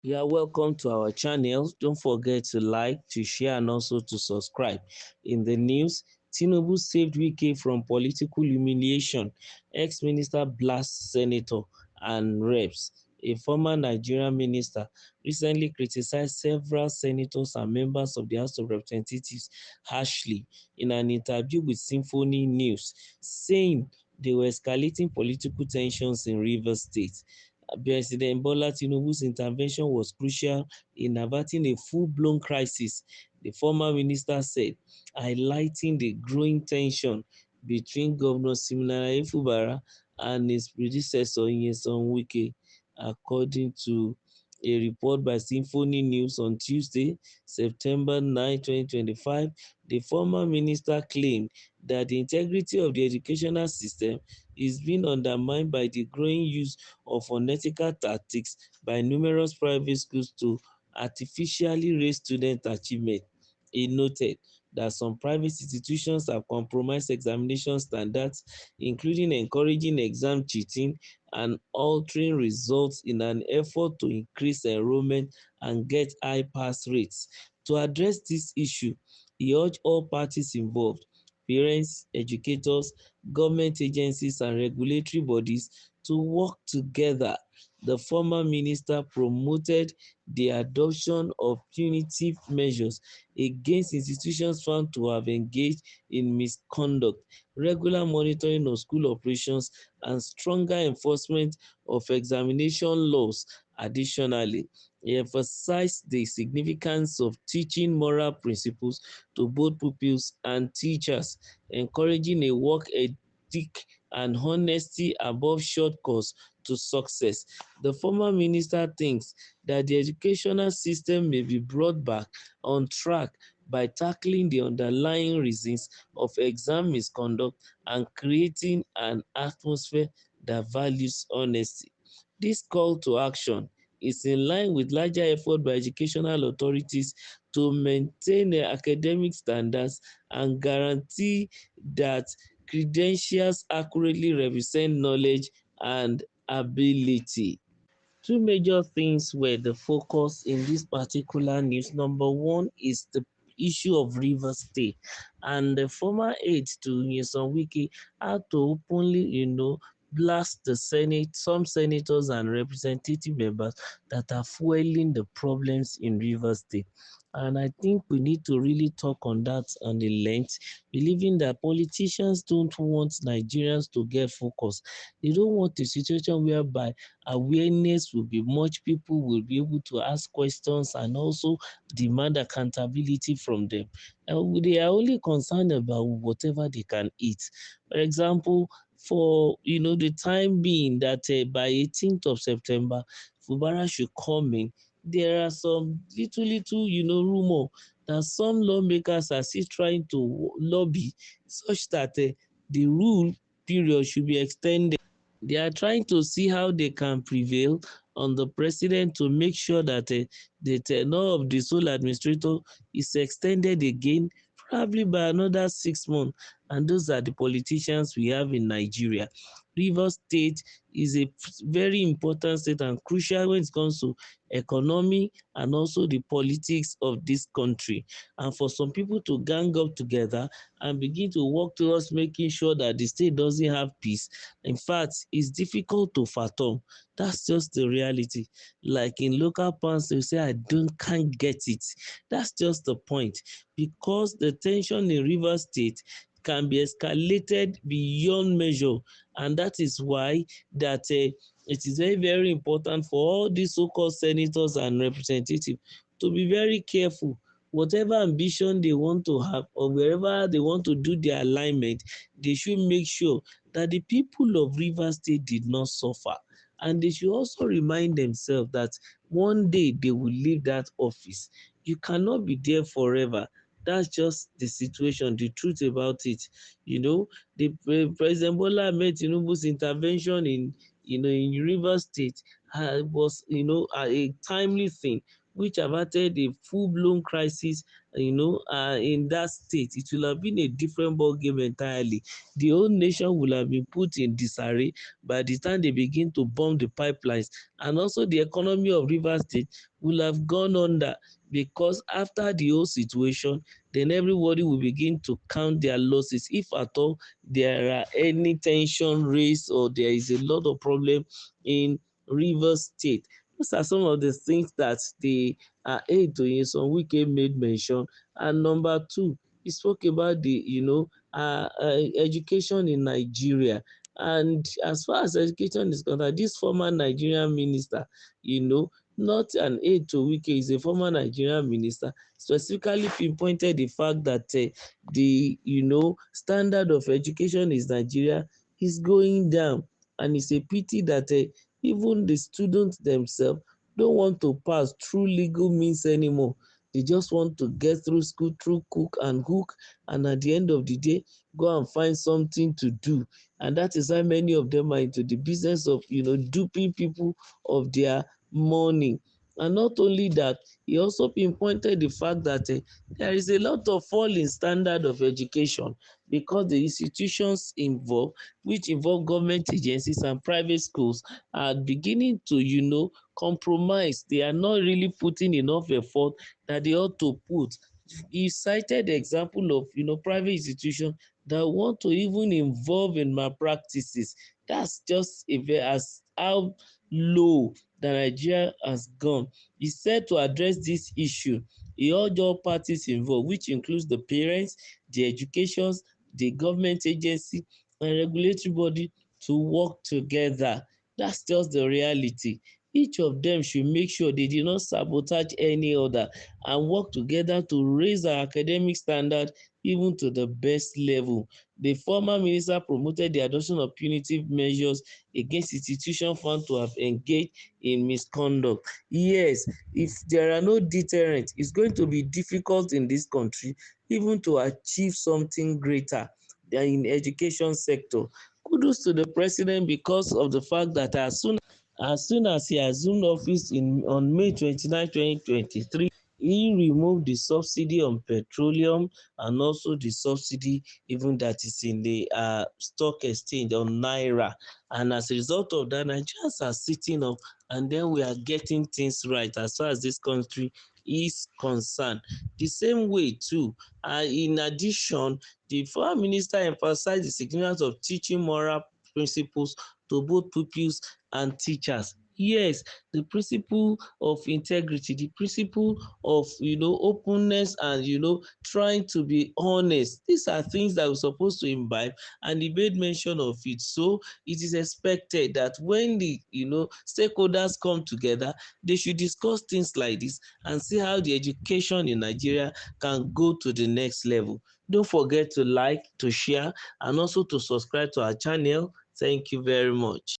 You are welcome to our channel. Don't forget to like, to share, and also to subscribe. In the news, Tinubu saved Wike from political humiliation. Ex-minister blasts senator and reps. A former Nigerian minister recently criticized several senators and members of the House of Representatives harshly in an interview with Symphony News, saying they were escalating political tensions in Rivers State. President Bola Tinubu's intervention was crucial in averting a full-blown crisis, the former minister said, highlighting the growing tension between Governor Siminalayi Fubara and his predecessor Nyesom Wike, according to a report by Symphony News on Tuesday, September 9, 2025. The former minister claimed that the integrity of the educational system is being undermined by the growing use of unethical tactics by numerous private schools to artificially raise student achievement. He noted that some private institutions have compromised examination standards, including encouraging exam cheating and altering results in an effort to increase enrollment and get high pass rates. To address this issue, he urged all parties involved, parents, educators, government agencies, and regulatory bodies to work together. The former minister promoted the adoption of punitive measures against institutions found to have engaged in misconduct, regular monitoring of school operations, and stronger enforcement of examination laws. Additionally, he emphasized the significance of teaching moral principles to both pupils and teachers, encouraging a work ethic and honesty above shortcuts to success. The former minister thinks that the educational system may be brought back on track by tackling the underlying reasons of exam misconduct and creating an atmosphere that values honesty. This call to action is in line with larger effort by educational authorities to maintain academic standards and guarantee that credentials accurately represent knowledge and ability. Two major things were the focus in this particular news. Number one is the issue of Rivers State, and the former aide to Nyesom Wike had to openly, blast the Senate, some senators and representative members that are fueling the problems in Rivers State. And I think we need to really talk on that on the length, believing that politicians don't want Nigerians to get focused. They don't want a situation whereby awareness will be much, people will be able to ask questions and also demand accountability from them. They are only concerned about whatever they can eat. For example, for the time being that by 18th of September, Fubara'S should come in. There are some little rumor that some lawmakers are still trying to lobby such that the rule period should be extended. They are trying to see how they can prevail on the president to make sure that the tenure of the sole administrator is extended again, probably by another 6 months. And those are the politicians we have in Nigeria. Rivers State is a very important state and crucial when it comes to economy and also the politics of this country. And for some people to gang up together and begin to work towards making sure that the state doesn't have peace, in fact, it's difficult to fathom. That's just the reality. Like in local parts, they say, can't get it. That's just the point. Because the tension in Rivers State can be escalated beyond measure. And that is why that it is very, very important for all these so-called senators and representatives to be very careful. Whatever ambition they want to have or wherever they want to do their alignment, they should make sure that the people of Rivers State did not suffer. And they should also remind themselves that one day they will leave that office. You cannot be there forever. That's just the situation, the truth about it. The President Bola Ahmed Tinubu's intervention in Rivers State was a timely thing. which averted a full-blown crisis, in that state, it will have been a different ball game entirely. The whole nation will have been put in disarray by the time they begin to bomb the pipelines, and also the economy of Rivers State will have gone under, because after the whole situation, then everybody will begin to count their losses, if at all there are any tension raised or there is a lot of problem in Rivers State. Those are some of the things that the aide to Nyesom Wike made mention. And number two, he spoke about the education in Nigeria. And as far as education is concerned, this former Nigerian minister, not an aide to Wike, is a former Nigerian minister, specifically pinpointed the fact that the standard of education in Nigeria is going down, and it's a pity that even the students themselves don't want to pass through legal means anymore. They just want to get through school through crook and hook, and at the end of the day, go and find something to do. And that is why many of them are into the business of duping people of their money. And not only that, he also pinpointed the fact that there is a lot of fall in standard of education, because the institutions involved, which involve government agencies and private schools, are beginning to compromise. They are not really putting enough effort that they ought to put. He cited the example of private institutions that want to even involve in malpractices. That's just as how low that Nigeria has gone. He said to address this issue, he urged all parties involved, which includes the parents, the educations, the government agency, and regulatory body, to work together. That's just the reality. Each of them should make sure they do not sabotage any other, and work together to raise our academic standard even to the best level. The former minister promoted the adoption of punitive measures against institutions found to have engaged in misconduct. Yes, if there are no deterrents, it's going to be difficult in this country even to achieve something greater than in education sector. Kudos to the president, because of the fact that as soon as he assumed office on May 29, 2023, he removed the subsidy on petroleum, and also the subsidy even that is in the stock exchange on Naira. And as a result of that, Nigerians are sitting up, and then we are getting things right as far as this country is concerned. The same way too, in addition, the former minister emphasized the significance of teaching moral principles to both pupils and teachers. Yes, the principle of integrity, the principle of openness, and trying to be honest. These are things that we're supposed to imbibe, and he made mention of it. So it is expected that when the stakeholders come together, they should discuss things like this and see how the education in Nigeria can go to the next level. Don't forget to like, to share, and also to subscribe to our channel. Thank you very much.